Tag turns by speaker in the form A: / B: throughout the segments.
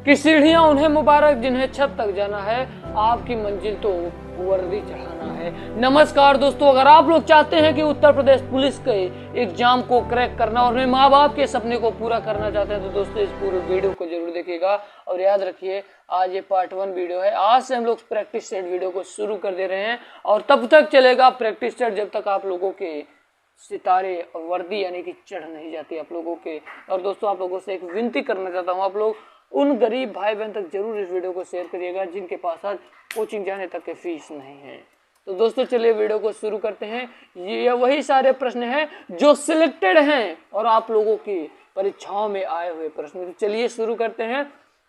A: कि सीढ़ियां उन्हें मुबारक जिन्हें छत तक जाना है, आपकी मंजिल तो वर्दी चढ़ाना है। नमस्कार दोस्तों, अगर आप लोग चाहते हैं कि उत्तर प्रदेश पुलिस के एग्जाम को क्रैक करना और अपने माँ बाप के सपने को पूरा करना चाहते हैं तो दोस्तों इस पूरे वीडियो को जरूर देखिएगा। और याद रखिए, आज ये पार्ट 1 वीडियो है। आज से हम लोग प्रैक्टिस सेट वीडियो को शुरू कर दे रहे हैं और तब तक चलेगा प्रैक्टिस सेट जब तक आप लोगों के सितारे और वर्दी यानी कि चढ़ नहीं जाती आप लोगों के। और दोस्तों आप लोगों से एक विनती करना चाहता हूँ, आप लोग उन गरीब भाई बहन तक जरूर इस वीडियो को शेयर करिएगा जिनके पास आज कोचिंग जाने तक के फीस नहीं है। तो दोस्तों चलिए वीडियो को शुरू करते हैं। ये वही सारे प्रश्न हैं जो सिलेक्टेड हैं और आप लोगों की परीक्षाओं में आए हुए प्रश्न। तो चलिए शुरू करते हैं।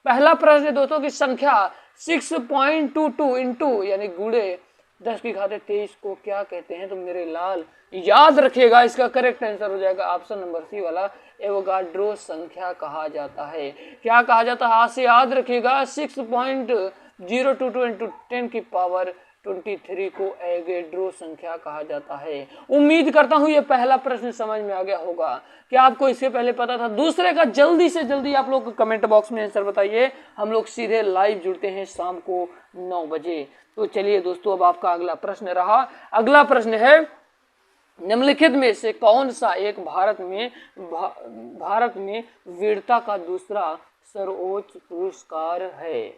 A: पहला प्रश्न है दोस्तों की संख्या 6.22 इंटू यानी गुणे 10 की घात 23 को क्या कहते हैं? तो मेरे लाल याद रखिएगा, इसका करेक्ट आंसर हो जाएगा ऑप्शन नंबर सी वाला, एवोगाड्रो संख्या कहा जाता है। क्या कहा जाता है? आज से याद रखिएगा, 6.022 इंटू 10 की पावर 23 को एवोगाड्रो संख्या कहा जाता है। उम्मीद करता हूं ये पहला प्रश्न समझ में आ गया होगा। क्या आपको इससे पहले पता था? दूसरे का जल्दी से जल्दी आप लोग कमेंट बॉक्स में आंसर बताइए। हम लोग सीधे लाइव जुड़ते हैं शाम को 9 बजे। तो चलिए दोस्तों, अब आपका अगला प्रश्न रहा। अगला प्रश्न है, निम्नलिखित में से कौन सा एक भारत में वीरता का दूसरा सर्वोच्च पुरस्कार है?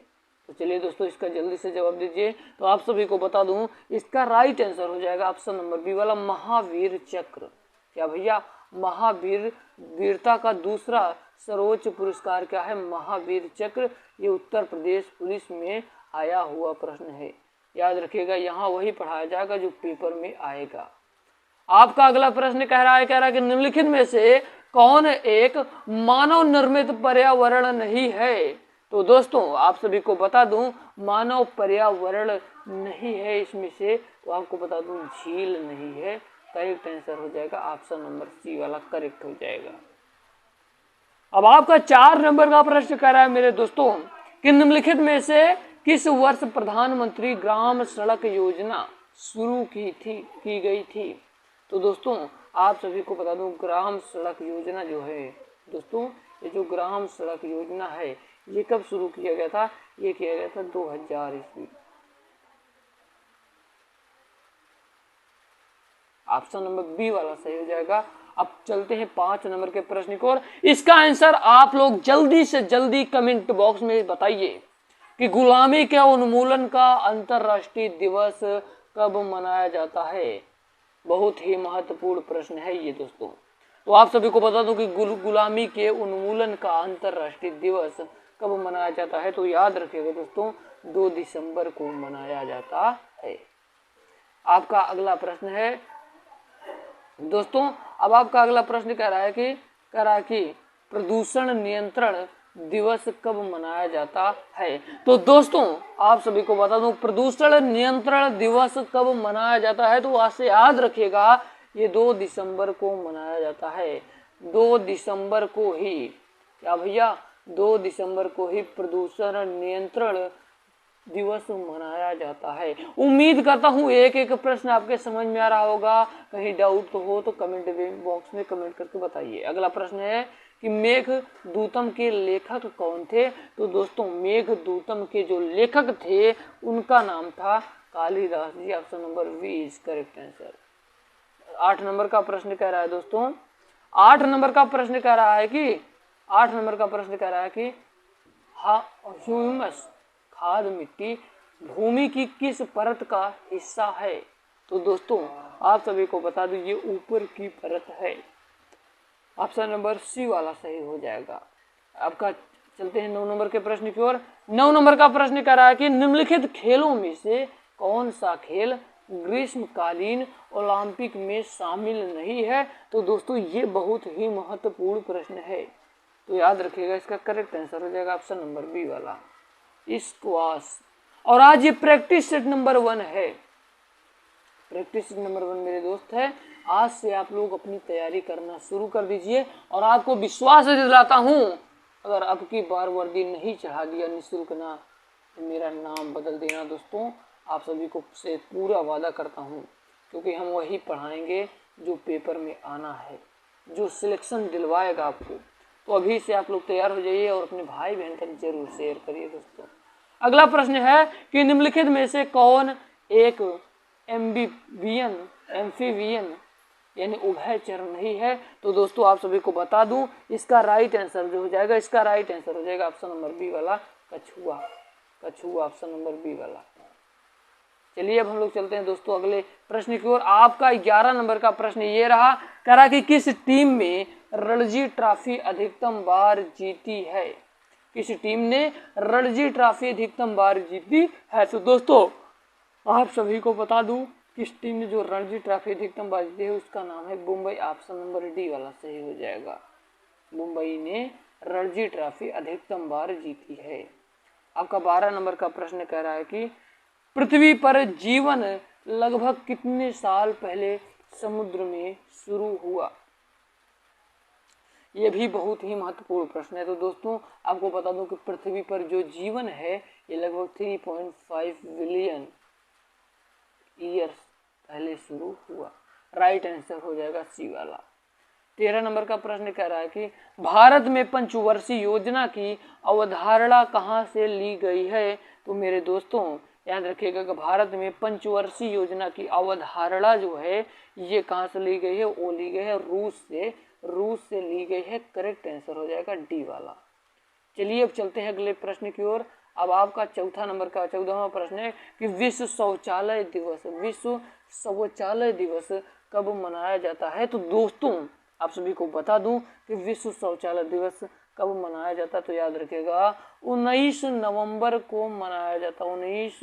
A: तो चलिए दोस्तों इसका जल्दी से जवाब दीजिए। तो आप सभी को बता दूं, इसका राइट आंसर हो जाएगा ऑप्शन नंबर बी वाला, महावीर चक्र। क्या भैया? महावीर वीरता का दूसरा सर्वोच्च पुरस्कार क्या है? महावीर चक्र। ये उत्तर प्रदेश पुलिस में आया हुआ प्रश्न है, याद रखिएगा। यहाँ वही पढ़ाया जाएगा जो पेपर में आएगा। आपका अगला प्रश्न कह रहा है कि निम्नलिखित में से कौन एक मानव निर्मित पर्यावरण नहीं है? तो दोस्तों आप सभी को बता दूं, मानव पर्यावरण नहीं है इसमें से, तो आपको बता दूं झील नहीं है। करेक्ट आंसर हो जाएगा ऑप्शन नंबर सी वाला, करेक्ट हो जाएगा। अब आपका 4 नंबर का प्रश्न कह रहा है मेरे दोस्तों कि निम्नलिखित में से किस वर्ष प्रधानमंत्री ग्राम सड़क योजना शुरू की गई थी? तो दोस्तों आप सभी को बता दूं, ग्राम सड़क योजना जो है दोस्तों, ये जो ग्राम सड़क योजना है ये कब शुरू किया गया था? ये किया गया था 2000 ईस्वी। ऑप्शन नंबर बी वाला सही हो जाएगा। अब चलते हैं 5 नंबर के प्रश्न की ओर। इसका आंसर आप लोग जल्दी से जल्दी कमेंट बॉक्स में बताइए कि गुलामी के उन्मूलन का अंतरराष्ट्रीय दिवस कब मनाया जाता है? बहुत ही महत्वपूर्ण प्रश्न है ये दोस्तों। तो आप सभी को बता दूं कि गुलामी के उन्मूलन का अंतरराष्ट्रीय दिवस कब मनाया जाता है? तो याद रखिएगा दोस्तों, 2 दिसंबर को मनाया जाता है। आपका अगला प्रश्न है दोस्तों, अब आपका अगला प्रश्न कह रहा है कि प्रदूषण नियंत्रण दिवस कब मनाया जाता है? तो दोस्तों आप सभी को बता दूं, प्रदूषण नियंत्रण दिवस कब मनाया जाता है? तो आज से याद रखिएगा, ये 2 दिसंबर को मनाया जाता है। 2 दिसंबर को ही, क्या भैया? 2 दिसंबर को ही प्रदूषण नियंत्रण दिवस मनाया जाता है। उम्मीद करता हूँ एक एक प्रश्न आपके समझ में आ रहा होगा। कहीं डाउट हो तो कमेंट बॉक्स में कमेंट करके बताइए। अगला प्रश्न है कि मेघदूतम के लेखक कौन थे? तो दोस्तों मेघदूतम के जो लेखक थे उनका नाम था Kalidas ji. Option number B is correct answer. 8 number का प्रश्न कह रहा है दोस्तों, 8 नंबर का प्रश्न कह रहा है कि ह्यूमस खाद मिट्टी भूमि की किस परत का हिस्सा है? तो दोस्तों आप सभी को बता दूं, ये ऊपर की परत है। ऑप्शन नंबर सी वाला सही हो जाएगा आपका। चलते हैं 9 नंबर के प्रश्न की ओर। 9 नंबर का प्रश्न कह रहा है कि निम्नलिखित खेलों में से कौन सा खेल ग्रीष्मकालीन ओलंपिक में शामिल नहीं है? तो दोस्तों ये बहुत ही महत्वपूर्ण प्रश्न है, तो याद रखिएगा इसका करेक्ट आंसर हो जाएगा ऑप्शन नंबर बी वाला, स्क्वाश। और आज ये प्रैक्टिस सेट नंबर 1 है। प्रैक्टिस सेट नंबर 1 मेरे दोस्त है। आज से आप लोग अपनी तैयारी करना शुरू कर दीजिए और आपको विश्वास दिलाता हूँ, अगर अब की बार वर्दी नहीं चढ़ा दिया निःशुल्क ना, तो मेरा नाम बदल देना दोस्तों। आप सभी को से पूरा वादा करता हूँ, क्योंकि हम वही पढ़ाएंगे जो पेपर में आना है, जो सिलेक्शन दिलवाएगा आपको। तो अभी से आप लोग तैयार हो जाइए और अपने भाई बहन तक जरूर शेयर करिए दोस्तों। अगला प्रश्न है कि निम्नलिखित में से कौन एक एम्फीबियन यानी उभयचर नहीं है। तो दोस्तों आप सभी को बता दूं, इसका राइट आंसर जो हो जाएगा, इसका राइट आंसर हो जाएगा ऑप्शन नंबर बी वाला, कछुआ। कछुआ ऑप्शन नंबर बी वाला। चलिए अब हम लोग चलते हैं दोस्तों अगले प्रश्न की ओर। आपका 11 नंबर का प्रश्न ये रहा, कह रहा कि किस टीम में रणजी ट्रॉफी अधिकतम बार जीती है। किस टीम ने रणजी ट्रॉफी अधिकतम बार जीती है। तो दोस्तों आप सभी को बता दूं, किस टीम ने जो रणजी ट्रॉफी अधिकतम बार जीती है उसका नाम है मुंबई। ऑप्शन नंबर डी वाला सही हो जाएगा। मुंबई ने रणजी ट्रॉफी अधिकतम बार जीती है। आपका 12 नंबर का प्रश्न कह रहा है कि पृथ्वी पर जीवन लगभग कितने साल पहले समुद्र में शुरू हुआ। यह भी बहुत ही महत्वपूर्ण प्रश्न है। तो दोस्तों आपको बता दूं कि पृथ्वी पर जो जीवन है ये लगभग 3.5 बिलियन ईयर्स पहले शुरू हुआ। राइट आंसर हो जाएगा सी वाला। 13 नंबर का प्रश्न कह रहा है कि भारत में पंचवर्षीय योजना की अवधारणा कहाँ से ली गई है। तो मेरे दोस्तों याद रखिएगा कि भारत में पंचवर्षीय योजना की अवधारणा जो है ये कहाँ से ली गई है, वो ली गई है रूस से ली गई है। करेक्ट आंसर हो जाएगा डी वाला। चलिए अब चलते हैं अगले प्रश्न की ओर। अब आपका 14वां प्रश्न है कि विश्व शौचालय दिवस कब मनाया जाता है। तो दोस्तों आप सभी को बता दूं कि विश्व शौचालय दिवस कब मनाया जाता है। तो याद रखिएगा 19 नवंबर को मनाया जाता है। 19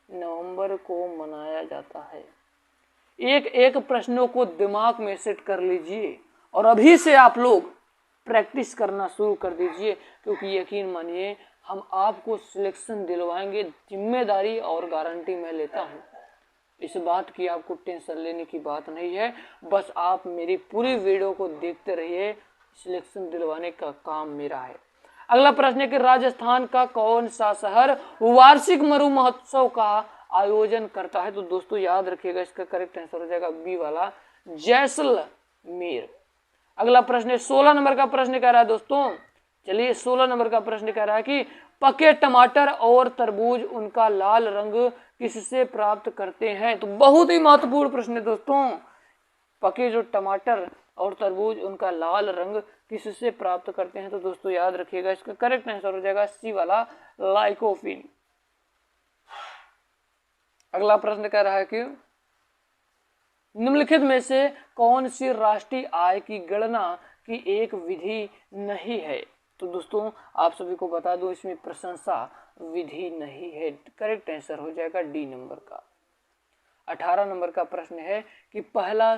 A: नवंबर को मनाया जाता है। एक एक प्रश्नों को दिमाग में सेट कर लीजिए और अभी से आप लोग प्रैक्टिस करना शुरू कर दीजिए, क्योंकि यकीन मानिए हम आपको सिलेक्शन दिलवाएंगे। जिम्मेदारी और गारंटी मैं लेता हूँ, इस बात की आपको टेंशन लेने की बात नहीं है। बस आप मेरी पूरी वीडियो को देखते रहिए, सिलेक्शन दिलवाने का काम मेरा है। अगला प्रश्न है कि राजस्थान का कौन सा शहर वार्षिक मरु महोत्सव का आयोजन करता है। तो दोस्तों याद रखिएगा इसका करेक्ट आंसर हो जाएगा बी वाला, जैसलमेर। अगला प्रश्न है 16 नंबर का प्रश्न कह रहा है दोस्तों। चलिए 16 नंबर का प्रश्न कह रहा है कि पके टमाटर और तरबूज उनका लाल रंग किससे प्राप्त करते हैं। तो बहुत ही महत्वपूर्ण प्रश्न है दोस्तों। पके जो टमाटर और तरबूज उनका लाल रंग किससे प्राप्त करते हैं। तो दोस्तों याद रखिएगा इसका करेक्ट आंसर हो जाएगा सी वाला, लाइकोपिन। अगला प्रश्न कह रहा है कि निम्नलिखित में से कौन सी राष्ट्रीय आय की गणना की एक विधि नहीं है। तो दोस्तों आप सभी को बता दो इसमें प्रशंसा विधि नहीं है। करेक्ट आंसर हो जाएगा डी नंबर का। 18 नंबर का प्रश्न है कि पहला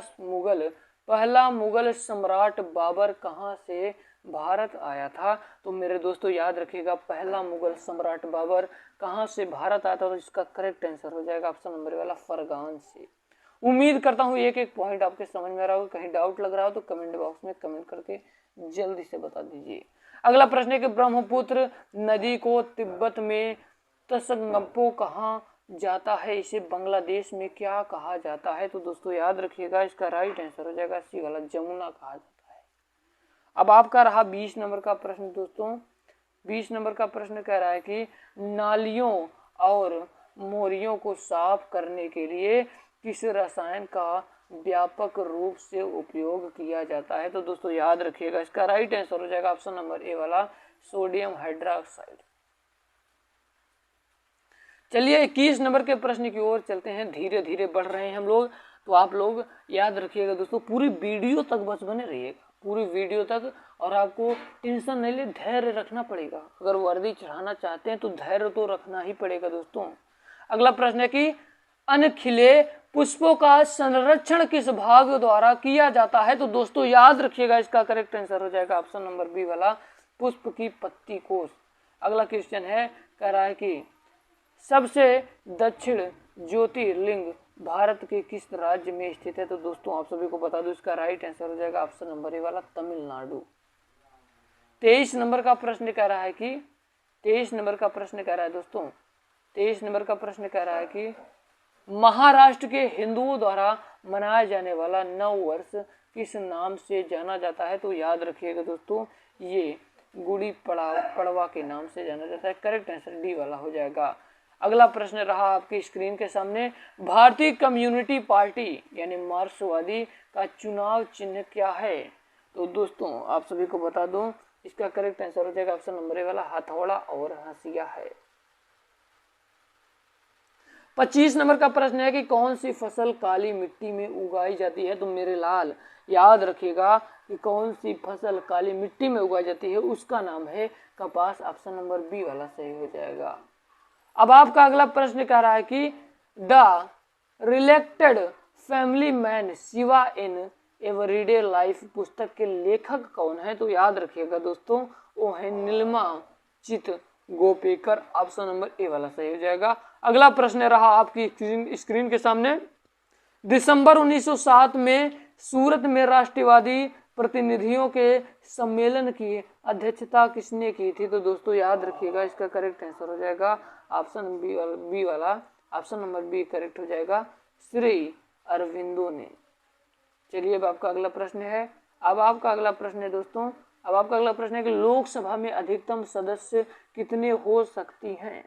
A: मुगल सम्राट बाबर कहां से भारत आया था। तो मेरे दोस्तों याद रखिएगा पहला मुगल सम्राट बाबर कहां से भारत आया था। तो इसका करेक्ट आंसर हो जाएगा ऑप्शन नंबर वाला, फरगान से। उम्मीद करता हूं एक एक पॉइंट आपके समझ में आ रहा होगा। कहीं डाउट लग रहा हो तो कमेंट बॉक्स में कमेंट करके जल्दी से बता दीजिए। अगला प्रश्न है कि ब्रह्मपुत्र नदी को तिब्बत में तसंगपो कहा जाता है, इसे बांग्लादेश में क्या कहा जाता है। तो दोस्तों याद रखिएगा इसका राइट आंसर हो जाएगा सी वाला, जमुना कहा जाता है। अब आपका रहा 20 नंबर का प्रश्न दोस्तों। 20 नंबर का प्रश्न कह रहा है कि नालियों और मोरियों को साफ करने के लिए किस रसायन का व्यापक रूप से उपयोग किया जाता है। तो दोस्तों याद रखिएगा इसका राइट आंसर हो जाएगा ऑप्शन नंबर ए वाला, सोडियम हाइड्रोक्साइड। चलिए 21 नंबर के प्रश्न की ओर चलते हैं। धीरे धीरे बढ़ रहे हैं हम लोग, तो आप लोग याद रखिएगा दोस्तों पूरी वीडियो तक बस बने रहिएगा, पूरी वीडियो तक। और आपको टेंशन नहीं ले, धैर्य रखना पड़ेगा। अगर वर्दी चढ़ाना चाहते हैं तो धैर्य तो रखना ही पड़ेगा दोस्तों। अगला प्रश्न है कि अनखिले पुष्पों का संरक्षण किस भाग द्वारा किया जाता है। तो दोस्तों याद रखिएगा इसका करेक्ट आंसर हो जाएगा ऑप्शन नंबर बी वाला, पुष्प की पत्ती कोश। अगला क्वेश्चन है, कह रहा है कि सबसे दक्षिण ज्योतिर्लिंग भारत के किस राज्य में स्थित है। तो दोस्तों आप सभी को बता दूं इसका राइट आंसर हो जाएगा ऑप्शन नंबर ए वाला, तमिलनाडु। 23 नंबर का प्रश्न कह रहा है कि 23 नंबर का प्रश्न कह रहा है दोस्तों, 23 नंबर का प्रश्न कह रहा है कि महाराष्ट्र के हिंदुओं द्वारा मनाया जाने वाला नव वर्ष किस नाम से जाना जाता है। तो याद रखिएगा दोस्तों ये गुड़ी पड़वा के नाम से जाना जाता है। करेक्ट आंसर डी वाला हो जाएगा। अगला प्रश्न रहा आपकी स्क्रीन के सामने, भारतीय कम्युनिटी पार्टी यानी मार्क्सवादी का चुनाव चिन्ह क्या है? तो दोस्तों आप सभी को बता दूं, इसका करेक्ट आंसर हो जाएगा ऑप्शन नंबर ए वाला, हथौड़ा और हंसिया है। 25 नंबर का प्रश्न है कि कौन सी फसल काली मिट्टी में उगाई जाती है? तो मेरे लाल याद रखिएगा कि कौन सी फसल काली मिट्टी में उगाई जाती है, उसका नाम है कपास। ऑप्शन नंबर बी वाला सही हो जाएगा। अब आपका अगला प्रश्न कह रहा है कि the रिलेक्टेड family man Shiva in everyday life पुस्तक के लेखक कौन है? तो याद रखिएगा दोस्तों, वो है नीलिमा चित गोपेकर। ऑप्शन नंबर ए वाला सही हो जाएगा। अगला प्रश्न रहा आपकी स्क्रीन के सामने, दिसंबर 1907 में सूरत में राष्ट्रवादी प्रतिनिधियों के सम्मेलन की अध्यक्षता किसने की थी? तो दोस्तों याद रखिएगा, इसका करेक्ट आंसर हो जाएगा ऑप्शन बी वाला। ऑप्शन नंबर बी करेक्ट हो जाएगा, श्री अरविंदो ने। चलिए अब आपका अगला प्रश्न है। अब आपका अगला प्रश्न है दोस्तों, अब आपका अगला प्रश्न है कि लोकसभा में अधिकतम सदस्य कितने हो सकती हैं?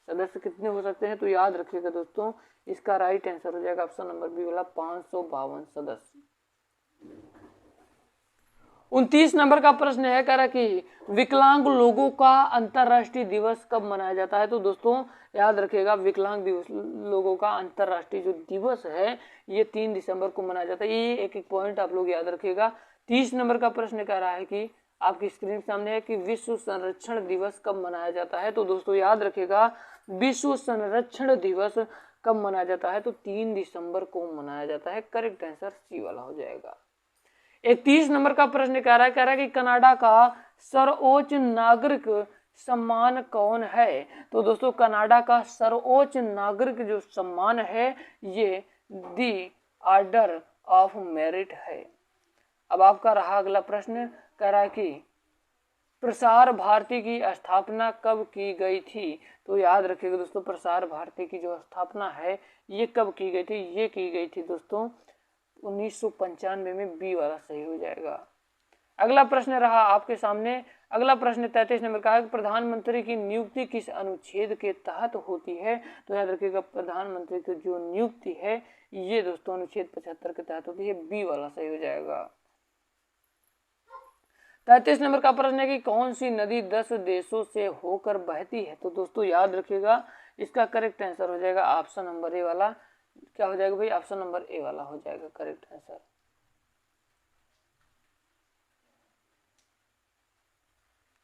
A: सदस्य कितने हो सकते हैं? तो याद रखिएगा दोस्तों, इसका राइट आंसर हो जाएगा ऑप्शन नंबर बी वाला, 552 सदस्य। 29 नंबर का प्रश्न है, कह रहा कि विकलांग लोगों का अंतर्राष्ट्रीय दिवस कब मनाया जाता है? तो दोस्तों याद रखिएगा, विकलांग दिवस लोगों का अंतर्राष्ट्रीय जो दिवस है ये 3 दिसंबर को मनाया जाता है। ये एक एक पॉइंट आप लोग याद रखिएगा। 30 नंबर का प्रश्न कह रहा है कि आपकी स्क्रीन के सामने है कि विश्व संरक्षण दिवस कब मनाया जाता है? तो दोस्तों याद रखिएगा, विश्व संरक्षण दिवस कब मनाया जाता है? तो 3 दिसंबर को मनाया जाता है। करेक्ट आंसर सी वाला हो जाएगा। 31 नंबर का प्रश्न कह रहा है कि कनाडा का सर्वोच्च नागरिक सम्मान कौन है? तो दोस्तों कनाडा का सर्वोच्च नागरिक जो सम्मान है ये दी ऑर्डर ऑफ मेरिट है। अब आपका रहा अगला प्रश्न, कह रहा है कि प्रसार भारती की स्थापना कब की गई थी? तो याद रखिएगा दोस्तों, प्रसार भारती की जो स्थापना है ये कब की गई थी? ये की गई थी दोस्तों 1995 में। बी वाला सही हो जाएगा। अगला प्रश्न रहा आपके सामने, अगला प्रश्न 33 नंबर का है, प्रधानमंत्री की नियुक्ति किस अनुच्छेद के तहत होती है? तो याद रखिएगा, प्रधानमंत्री की जो नियुक्ति है ये दोस्तों अनुच्छेद 75 के तहत होती है। बी वाला सही हो जाएगा। 33 नंबर का प्रश्न है कि कौन सी नदी 10 देशों से होकर बहती है? तो दोस्तों याद रखिएगा, इसका करेक्ट आंसर हो जाएगा ऑप्शन नंबर ए वाला। क्या हो जाएगा भाई? ऑप्शन नंबर ए वाला हो जाएगा करेक्ट आंसर।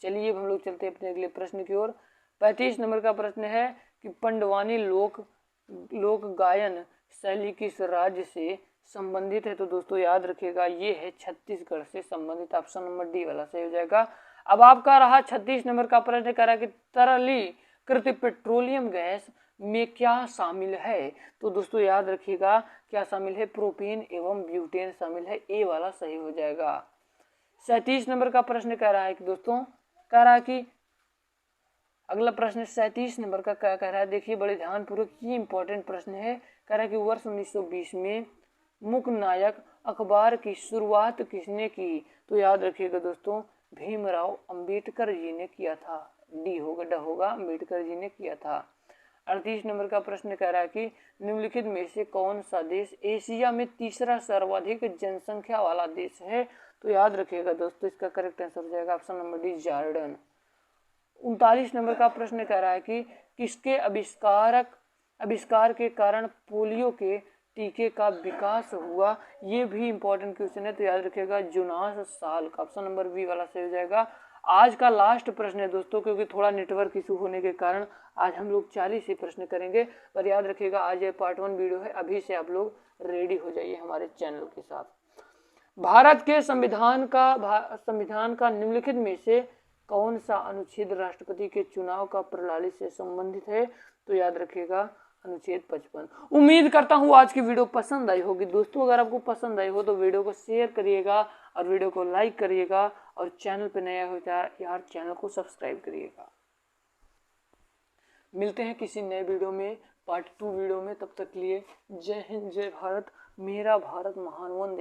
A: चलिए हम लोग चलते हैं अपने अगले प्रश्न की ओर। 35 नंबर का प्रश्न है कि पंडवानी लोक गायन शैली किस राज्य से संबंधित है? तो दोस्तों याद रखिएगा, ये है छत्तीसगढ़ से संबंधित। ऑप्शन नंबर डी वाला सही हो जाएगा। अब आपका रहा 36 नंबर का प्रश्न, कह रहा है कि तरलीकृत पेट्रोलियम गैस में क्या शामिल है? तो दोस्तों याद रखिएगा, क्या शामिल है? प्रोपेन एवं ब्यूटेन शामिल है। ए वाला सही हो जाएगा। 37 नंबर का प्रश्न कह रहा है कि दोस्तों, कह रहा है कि अगला प्रश्न 37 नंबर का क्या कह रहा है, देखिए बड़े ध्यानपूर्वक, ये इंपॉर्टेंट प्रश्न है। कह रहा है कि वर्ष 1920 में मुकनायक अखबार की शुरुआत किसने की? तो याद रखिएगा दोस्तों, भीमराव अंबेडकर जी ने किया था। डी होगा अंबेडकर जी ने किया था। 38 नंबर का प्रश्न कह रहा है कि निम्नलिखित में से कौन सा देश एशिया में तीसरा सर्वाधिक जनसंख्या वाला देश है? तो याद रखिएगा दोस्तों, इसका करेक्ट आंसर हो जाएगा option number D, Jordan. 39 number का प्रश्न कह रहा है कि किसके आविष्कार के कारण पोलियो के टीके का विकास हुआ? ये भी इंपॉर्टेंट क्वेश्चन है, तो याद रखिएगा Jonas Salk. Option number B वाला सही हो जाएगा। आज का लास्ट प्रश्न है दोस्तों, क्योंकि थोड़ा नेटवर्क इशू होने के कारण आज हम लोग 40 ही प्रश्न करेंगे, पर याद रखिएगा आज ये पार्ट 1 वीडियो है। अभी से आप लोग रेडी हो जाइए हमारे चैनल के साथ। भारत के संविधान का निम्नलिखित में से कौन सा अनुच्छेद राष्ट्रपति के चुनाव का प्रणाली से संबंधित है? तो याद रखिएगा अनुच्छेद 55। उम्मीद करता हूँ आज की वीडियो पसंद आई होगी दोस्तों। अगर आपको पसंद आई हो तो वीडियो को शेयर करिएगा और वीडियो को लाइक करिएगा, और चैनल पे नया हो यार चैनल को सब्सक्राइब करिएगा। मिलते हैं किसी नए वीडियो में, पार्ट 2 वीडियो में। तब तक के लिए जय हिंद, जय भारत, मेरा भारत महान वंदे।